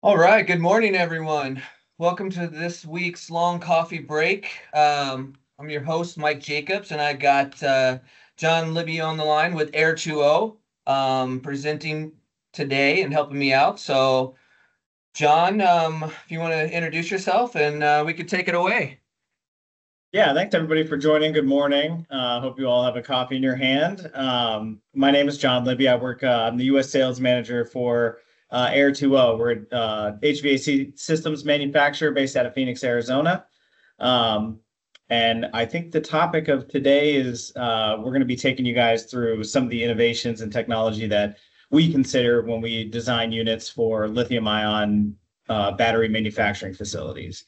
All right, good morning, everyone. Welcome to this week's long coffee break. I'm your host, Mike Jacobs, and I got John Libby on the line with Air2O presenting today and helping me out. So, John, if you want to introduce yourself and we could take it away. Yeah, thanks everybody for joining. Good morning. Hope you all have a coffee in your hand. My name is John Libby. I'm the U.S. sales manager for Air2O. We're an HVAC systems manufacturer based out of Phoenix, Arizona. Um, and I think the topic of today is we're going to be taking you guys through some of the innovations and technology that we consider when we design units for lithium-ion battery manufacturing facilities.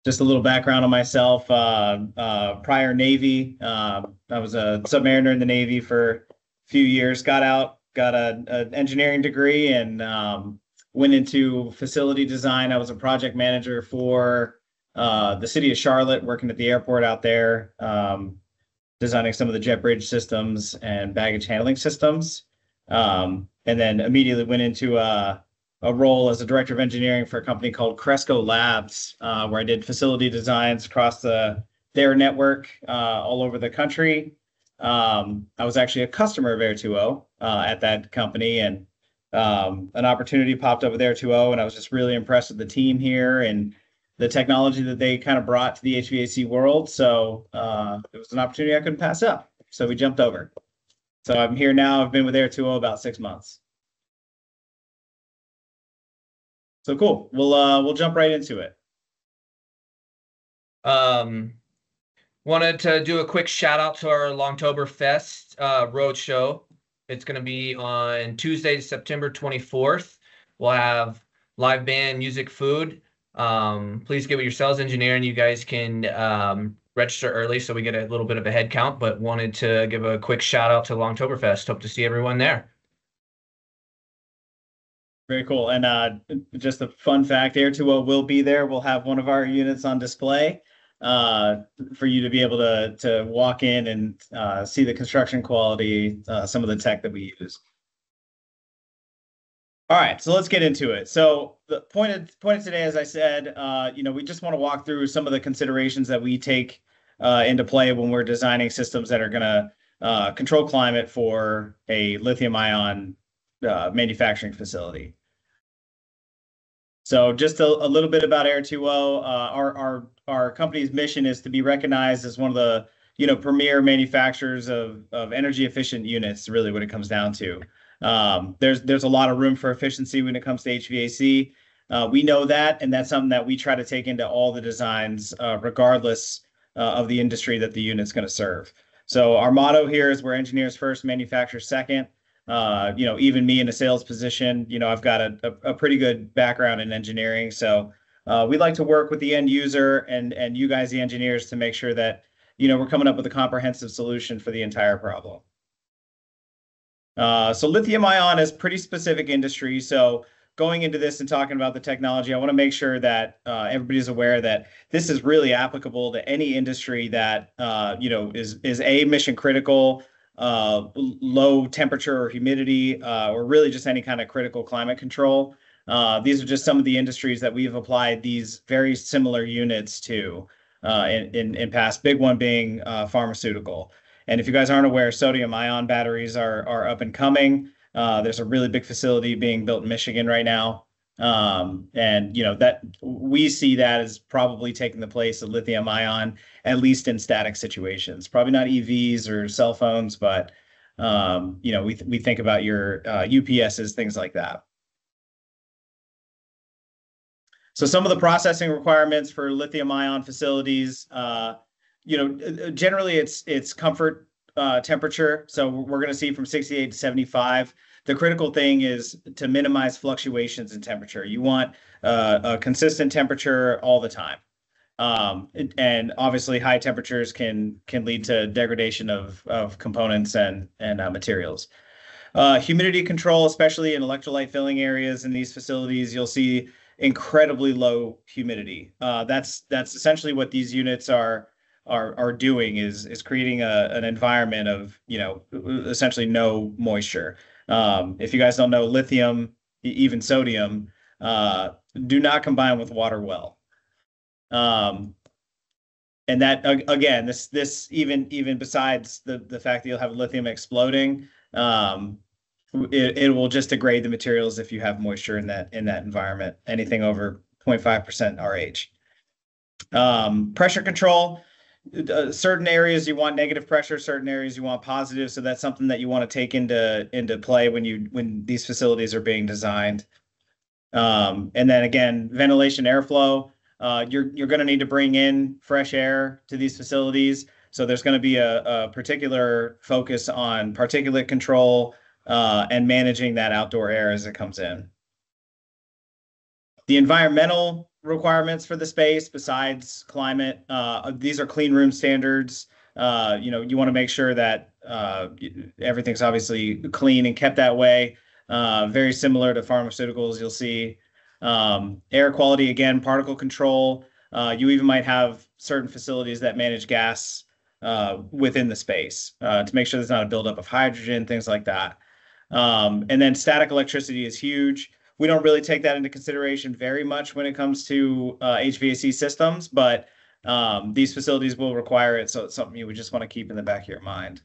Just a little background on myself. Prior Navy, I was a submariner in the Navy for a few years. Got out, got an engineering degree, and went into facility design. I was a project manager for the city of Charlotte, working at the airport out there, designing some of the jet bridge systems and baggage handling systems. And then immediately went into a role as a director of engineering for a company called Cresco Labs, where I did facility designs across their network all over the country. I was actually a customer of Air2O at that company, and an opportunity popped up with Air2O, and I was just really impressed with the team here and the technology that they kind of brought to the HVAC world. So it was an opportunity I couldn't pass up. So we jumped over. So I'm here now. I've been with Air2O about 6 months. So cool. We'll jump right into it. Um, Wanted to do a quick shout out to our Longtoberfest road show. It's going to be on Tuesday, September 24th. We'll have live band, music, food. Please get with your sales engineer and you guys can register early so we get a little bit of a head count, but wanted to give a quick shout out to Longtoberfest. Hope to see everyone there. Very cool. And just a fun fact, Air2O will be there. We'll have one of our units on display for you to be able to walk in and see the construction quality, some of the tech that we use. All right, so let's get into it. So the point of today, as I said, we just want to walk through some of the considerations that we take into play when we're designing systems that are going to control climate for a lithium-ion manufacturing facility. So just a little bit about Air2O. Our company's mission is to be recognized as one of the premier manufacturers of energy efficient units. Really, what it comes down to. There's a lot of room for efficiency when it comes to HVAC. We know that, and that's something that we try to take into all the designs, regardless of the industry that the unit's going to serve. So our motto here is we're engineers first, manufacturers second. Even me in a sales position, I've got a pretty good background in engineering. So we like to work with the end user and you guys, the engineers, to make sure that, we're coming up with a comprehensive solution for the entire problem. So lithium ion is pretty specific industry. So going into this and talking about the technology, I want to make sure that everybody's aware that this is really applicable to any industry that, is a mission critical, low temperature or humidity, or really just any kind of critical climate control. These are just some of the industries that we've applied these very similar units to in past, big one being pharmaceutical. And if you guys aren't aware, sodium ion batteries are up and coming. There's a really big facility being built in Michigan right now. That we see that as probably taking the place of lithium ion, at least in static situations. Probably not EVs or cell phones, but we think about your UPSs, things like that. So some of the processing requirements for lithium ion facilities, generally it's comfort temperature. So we're going to see from 68 to 75. The critical thing is to minimize fluctuations in temperature. You want a consistent temperature all the time. And obviously high temperatures can lead to degradation of components and materials. Humidity control, especially in electrolyte filling areas in these facilities, you'll see incredibly low humidity. That's essentially what these units are doing is creating an environment of essentially no moisture. If you guys don't know, lithium, even sodium, do not combine with water well. And that again, this even besides the fact that you'll have lithium exploding, it will just degrade the materials if you have moisture in that environment. Anything over 0.5% RH. Pressure control. Certain areas you want negative pressure, certain areas you want positive. So that's something that you want to take into play when these facilities are being designed. And then again, ventilation, airflow. You're going to need to bring in fresh air to these facilities. So there's going to be a particular focus on particulate control and managing that outdoor air as it comes in. The environmental requirements for the space, besides climate, these are clean room standards. You want to make sure that everything's obviously clean and kept that way. Very similar to pharmaceuticals, you'll see. Air quality, again, particle control. You even might have certain facilities that manage gas within the space to make sure there's not a buildup of hydrogen, things like that. And then static electricity is huge. We don't really take that into consideration very much when it comes to HVAC systems, but these facilities will require it, so it's something you would just want to keep in the back of your mind.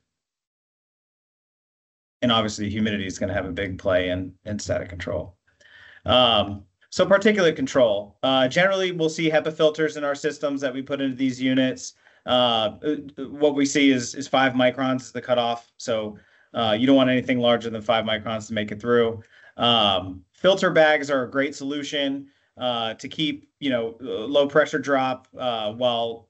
And obviously, humidity is going to have a big play in static control. So particulate control. Generally, we'll see HEPA filters in our systems that we put into these units. What we see is 5 microns is the cutoff. So you don't want anything larger than 5 microns to make it through. Filter bags are a great solution to keep, low pressure drop while,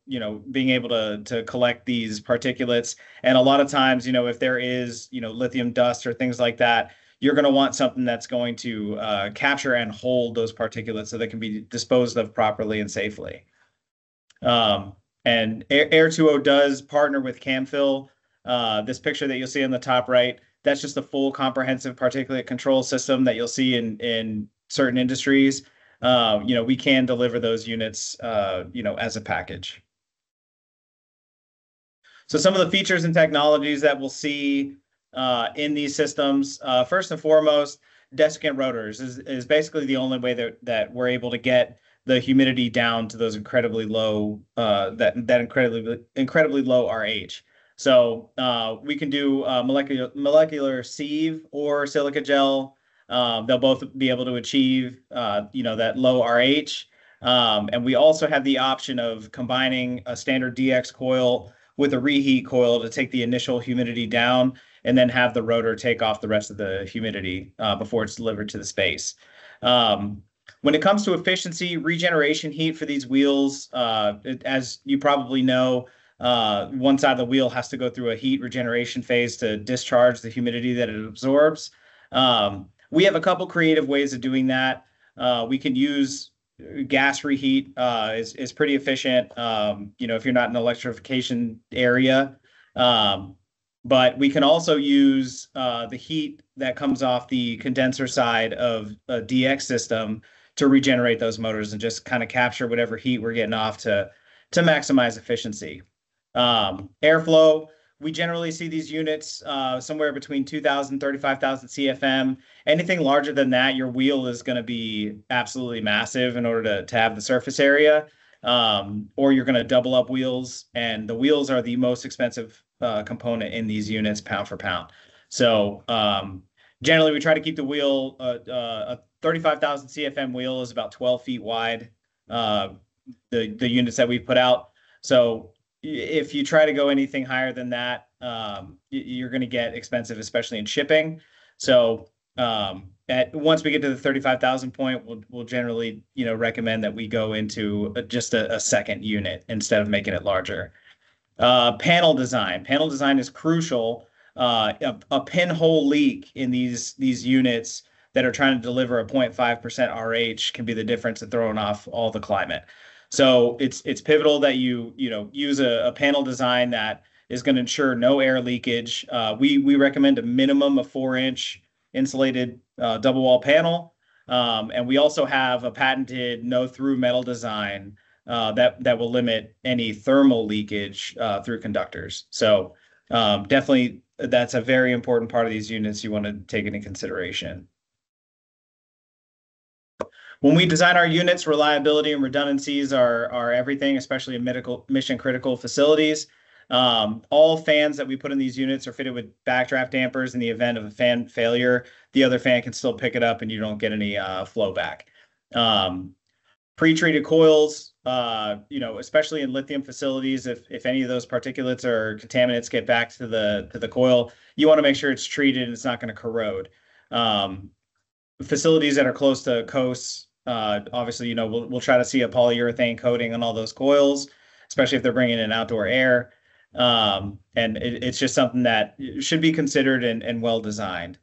being able to collect these particulates. And a lot of times, if there is, lithium dust or things like that, you're going to want something that's going to capture and hold those particulates so they can be disposed of properly and safely. And Air2O does partner with Camfill. This picture that you'll see on the top right, that's just a full comprehensive particulate control system that you'll see in certain industries. We can deliver those units, as a package. So some of the features and technologies that we'll see in these systems, first and foremost, desiccant rotors is basically the only way that we're able to get the humidity down to those incredibly low, incredibly low RH. So we can do molecular sieve or silica gel. They'll both be able to achieve, that low RH. And we also have the option of combining a standard DX coil with a reheat coil to take the initial humidity down and then have the rotor take off the rest of the humidity before it's delivered to the space. When it comes to efficiency, regeneration heat for these wheels, as you probably know, one side of the wheel has to go through a heat regeneration phase to discharge the humidity that it absorbs. We have a couple creative ways of doing that. We can use gas reheat, is pretty efficient, if you're not in an electrification area. But we can also use the heat that comes off the condenser side of a DX system to regenerate those motors and just kind of capture whatever heat we're getting off to maximize efficiency. Airflow, we generally see these units somewhere between 2,000 and 35,000 CFM. Anything larger than that, your wheel is going to be absolutely massive in order to have the surface area. Or you're going to double up wheels, and the wheels are the most expensive component in these units pound for pound. So generally, we try to keep the wheel, a 35,000 CFM wheel is about 12 feet wide, the units that we put out. So if you try to go anything higher than that, you're going to get expensive, especially in shipping. So once we get to the 35,000 point, we'll generally, recommend that we go into just a second unit instead of making it larger. Panel design. Panel design is crucial. A pinhole leak in these units that are trying to deliver a 0.5% RH can be the difference in throwing off all the climate. So it's pivotal that you use a panel design that is going to ensure no air leakage. We recommend a minimum of 4-inch insulated double wall panel, and we also have a patented no through metal design that will limit any thermal leakage through conductors. So definitely that's a very important part of these units you want to take into consideration. When we design our units, reliability and redundancies are everything, especially in medical mission critical facilities. All fans that we put in these units are fitted with backdraft dampers. In the event of a fan failure, the other fan can still pick it up and you don't get any flow back. Um, Pre-treated coils, especially in lithium facilities, if any of those particulates or contaminants get back to the coil, you want to make sure it's treated and it's not going to corrode. Um, Facilities that are close to coasts, obviously, we'll try to see a polyurethane coating on all those coils, especially if they're bringing in outdoor air. And it's just something that should be considered and well designed.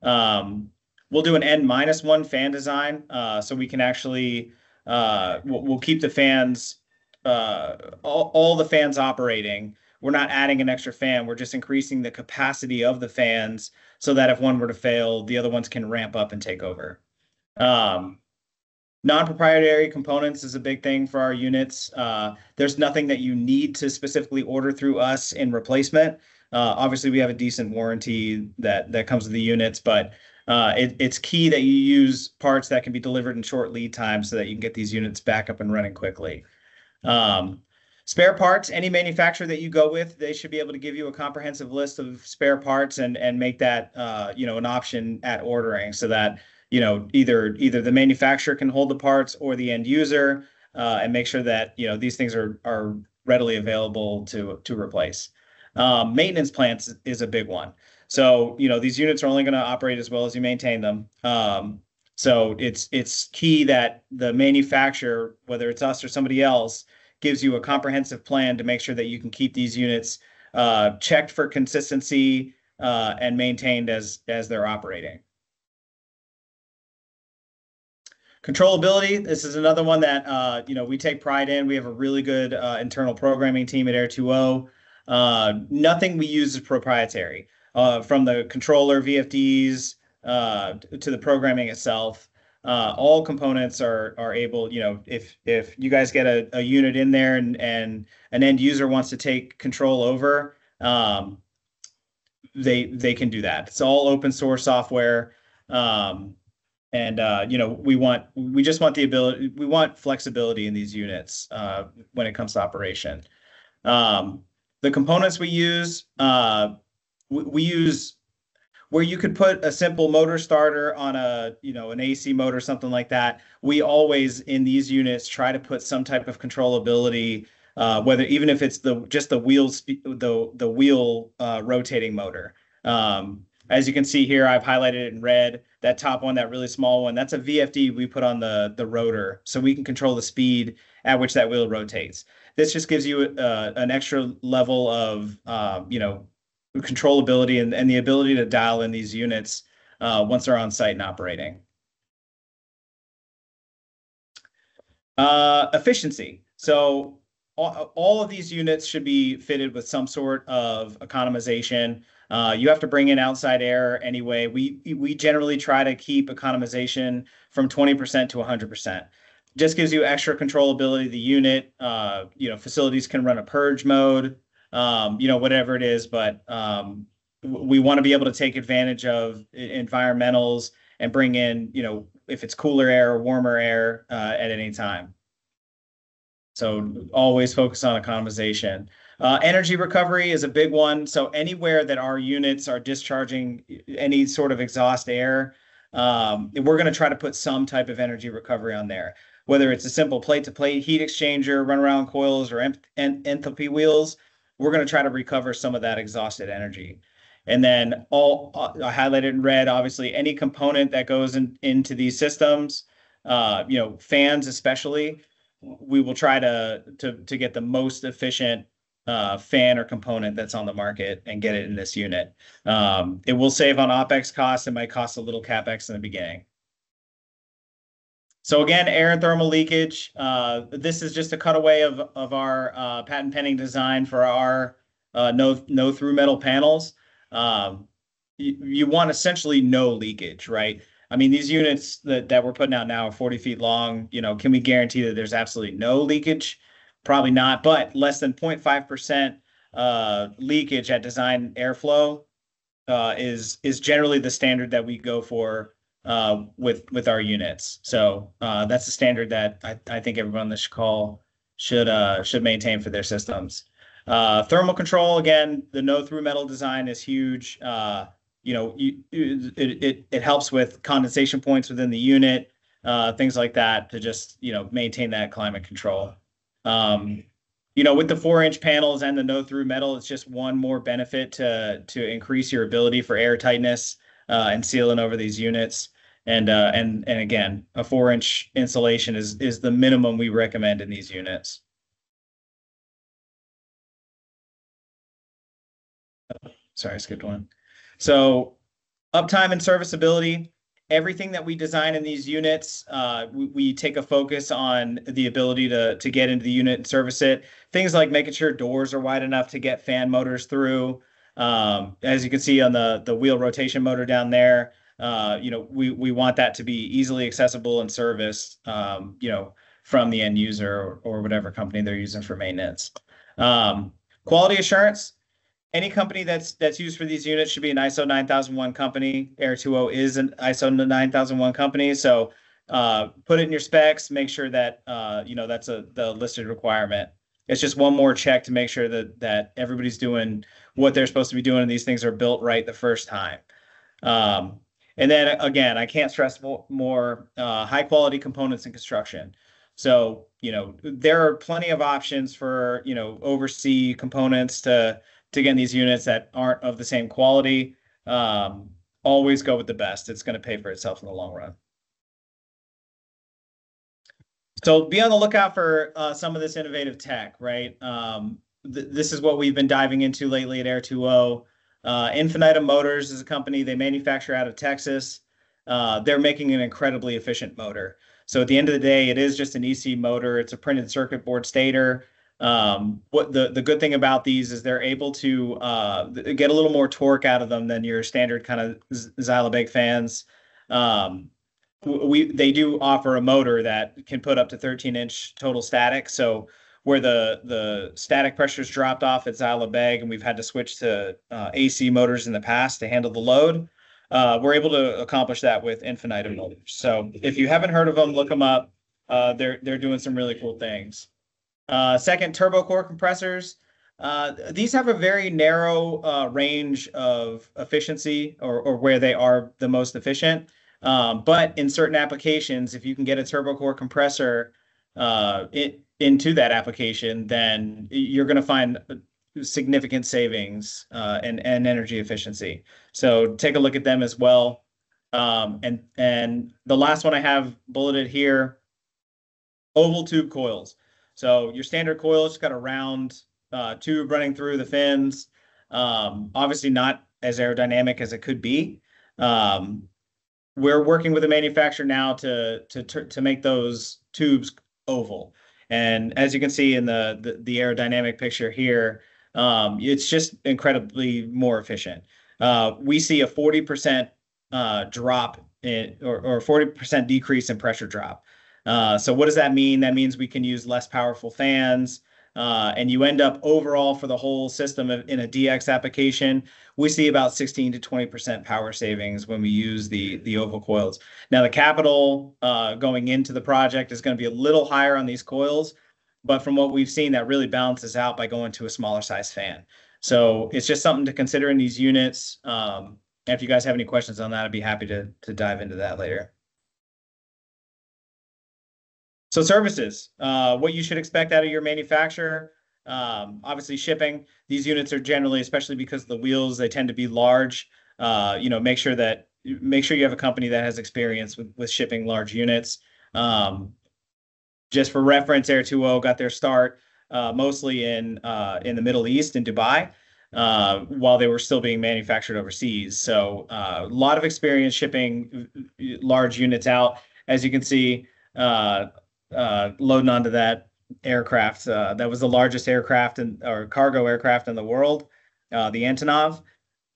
Um, we'll do an N-1 fan design, so we can actually we'll keep the fans all the fans operating. We're not adding an extra fan. We're just increasing the capacity of the fans so that if one were to fail, the other ones can ramp up and take over. Um, Non-proprietary components is a big thing for our units. There's nothing that you need to specifically order through us in replacement. Obviously, we have a decent warranty that comes with the units, but it's key that you use parts that can be delivered in short lead time so that you can get these units back up and running quickly. Um, Spare parts, any manufacturer that you go with, they should be able to give you a comprehensive list of spare parts and make that an option at ordering so that either the manufacturer can hold the parts or the end user and make sure that these things are readily available to replace. Maintenance plans is a big one. So these units are only going to operate as well as you maintain them. So it's key that the manufacturer, whether it's us or somebody else, gives you a comprehensive plan to make sure that you can keep these units checked for consistency and maintained as they're operating. Controllability, this is another one that we take pride in. We have a really good internal programming team at Air2O. Nothing we use is proprietary, from the controller, VFDs, to the programming itself. All components are able, if you guys get a unit in there and an end user wants to take control over, they can do that. It's all open source software. And we just want the ability, we want flexibility in these units when it comes to operation. The components we use, we use where you could put a simple motor starter on an AC motor, something like that. We always in these units try to put some type of controllability, whether even if it's just the wheel rotating motor. As you can see here, I've highlighted it in red. That top one, that really small one, that's a VFD we put on the rotor, so we can control the speed at which that wheel rotates. This just gives you an extra level of controllability and the ability to dial in these units once they're on site and operating. Efficiency. So all of these units should be fitted with some sort of economization. You have to bring in outside air anyway. We generally try to keep economization from 20% to 100%. Just gives you extra controllability of the unit. Facilities can run a purge mode, whatever it is, but we want to be able to take advantage of environmentals and bring in, if it's cooler air or warmer air at any time. So always focus on economization. Energy recovery is a big one. So anywhere that our units are discharging any sort of exhaust air, we're going to try to put some type of energy recovery on there. Whether it's a simple plate-to-plate heat exchanger, run-around coils, or enthalpy wheels, we're going to try to recover some of that exhausted energy. And then I highlighted in red, obviously, any component that goes into these systems, fans especially, we will try to get the most efficient fan or component that's on the market and get it in this unit. It will save on OpEx costs. It might cost a little CapEx in the beginning. So again, air and thermal leakage. This is just a cutaway of our patent pending design for our no through metal panels. You want essentially no leakage, right? I mean, these units that we're putting out now are 40 feet long. Can we guarantee that there's absolutely no leakage? Probably not, but less than 0.5% leakage at design airflow is generally the standard that we go for with our units. So that's a standard that I think everyone on this call should maintain for their systems. Thermal control, again, the no through metal design is huge. It helps with condensation points within the unit, things like that to just maintain that climate control. Um, with the 4-inch panels and the no through metal, it's just one more benefit to increase your ability for air tightness and sealing over these units. And again, a 4-inch insulation is the minimum we recommend in these units. Sorry, I skipped one. So uptime and serviceability, everything that we design in these units, we take a focus on the ability to get into the unit and service it. Things like making sure doors are wide enough to get fan motors through. As you can see on the wheel rotation motor down there, we want that to be easily accessible and serviced, from the end user or whatever company they're using for maintenance. Quality assurance. Any company that's used for these units should be an ISO 9001 company. Air2O is an ISO 9001 company. So put it in your specs, make sure that that's the listed requirement. It's just one more check to make sure that everybody's doing what they're supposed to be doing and these things are built right the first time. And then again, I can't stress more high quality components in construction. So, there are plenty of options for, overseas components to get in these units that aren't of the same quality. Always go with the best. It's going to pay for itself in the long run. So be on the lookout for some of this innovative tech, right? This is what we've been diving into lately at Air2O. Infinitum Motors is a company they manufacture out of Texas. They're making an incredibly efficient motor. So at the end of the day, it is just an EC motor. It's a printed circuit board stator. What the good thing about these is they're able to get a little more torque out of them than your standard kind of Xylobeg fans. They do offer a motor that can put up to 13-inch total static. So where the static pressure's dropped off at Xylobeg and we've had to switch to AC motors in the past to handle the load, we're able to accomplish that with infinitum motors. So if you haven't heard of them, look them up. They're doing some really cool things. Second, turbo core compressors. These have a very narrow range of efficiency or where they are the most efficient. But in certain applications, if you can get a turbo core compressor into that application, then you're going to find significant savings and energy efficiency. So take a look at them as well. And the last one I have bulleted here, oval tube coils. So your standard coil has got a round tube running through the fins. Obviously not as aerodynamic as it could be. We're working with a manufacturer now to make those tubes oval. And as you can see in the aerodynamic picture here, it's just incredibly more efficient. We see a 40% drop or 40% decrease in pressure drop. So what does that mean? That means we can use less powerful fans, and you end up overall for the whole system in a DX application, we see about 16 to 20% power savings when we use the oval coils. Now the capital going into the project is going to be a little higher on these coils, but from what we've seen, that really balances out by going to a smaller size fan. So it's just something to consider in these units. And if you guys have any questions on that, I'd be happy to dive into that later. So services, what you should expect out of your manufacturer. Obviously shipping. These units are generally, especially because of the wheels, they tend to be large. Make sure you have a company that has experience with shipping large units. Just for reference, Air2O got their start mostly in the Middle East, in Dubai, while they were still being manufactured overseas. So a lot of experience shipping large units out. As you can see, loading onto that aircraft. That was the largest aircraft or cargo aircraft in the world, the Antonov,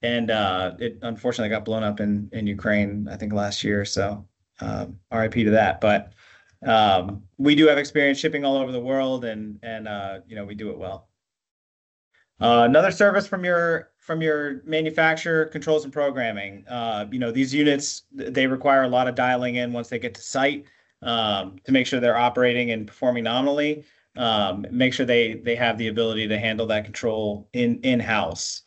and it unfortunately got blown up in Ukraine, I think last year. So RIP to that. But we do have experience shipping all over the world, and we do it well. Another service from your from your manufacturer, controls and programming. These units, they require a lot of dialing in once they get to site, to make sure they're operating and performing nominally. Make sure they have the ability to handle that control in-house.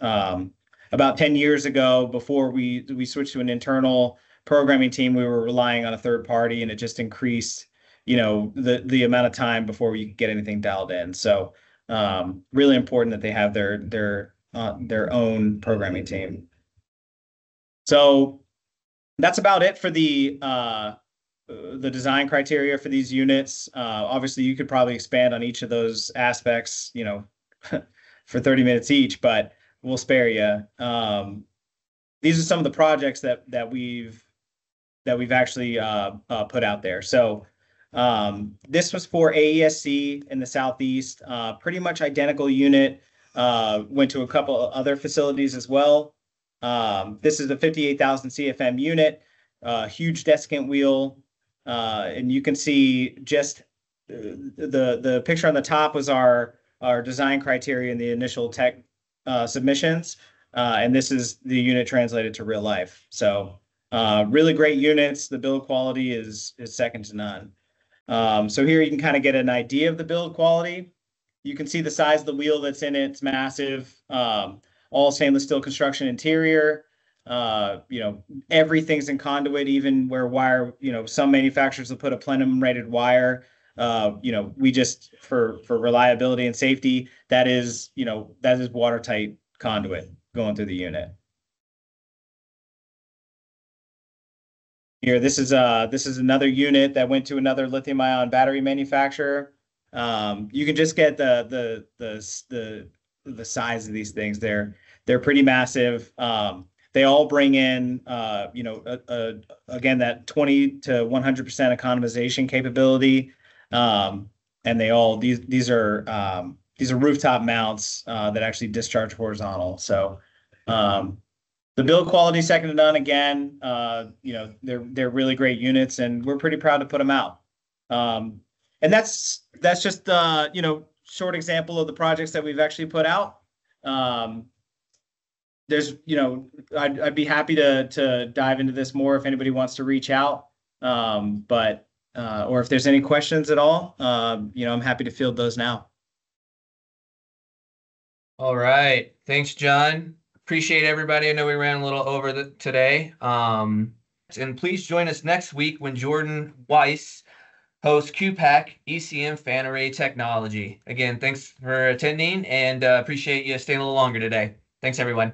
About 10 years ago, before we switched to an internal programming team, we were relying on a third party, and it just increased, the amount of time before we could get anything dialed in. So really important that they have their own programming team. So that's about it for the design criteria for these units. Obviously, you could probably expand on each of those aspects, for 30 minutes each, but we'll spare you. These are some of the projects that we've actually put out there. So this was for AESC in the Southeast, pretty much identical unit. Went to a couple of other facilities as well. This is a 58,000 CFM unit, huge desiccant wheel. And you can see just the picture on the top was our design criteria in the initial tech submissions. And this is the unit translated to real life. So really great units. The build quality is second to none. So here you can kind of get an idea of the build quality. You can see the size of the wheel that's in it. It's massive. All stainless steel construction interior. Everything's in conduit, even where wire, some manufacturers will put a plenum rated wire. We just, for reliability and safety, that is watertight conduit going through the unit. Here, this is another unit that went to another lithium ion battery manufacturer. You can just get the size of these things. They're pretty massive. They all bring in, again, that 20 to 100% economization capability. And these are rooftop mounts that actually discharge horizontal. So the build quality second to none. Again, they're really great units, and we're pretty proud to put them out. And that's just short example of the projects that we've actually put out. There's, I'd be happy to dive into this more if anybody wants to reach out. Or if there's any questions at all, I'm happy to field those now. All right. Thanks, John. Appreciate everybody. I know we ran a little over today. And please join us next week when Jordan Weiss hosts QPAC ECM Fan Array Technology. Again, thanks for attending, and appreciate you staying a little longer today. Thanks, everyone.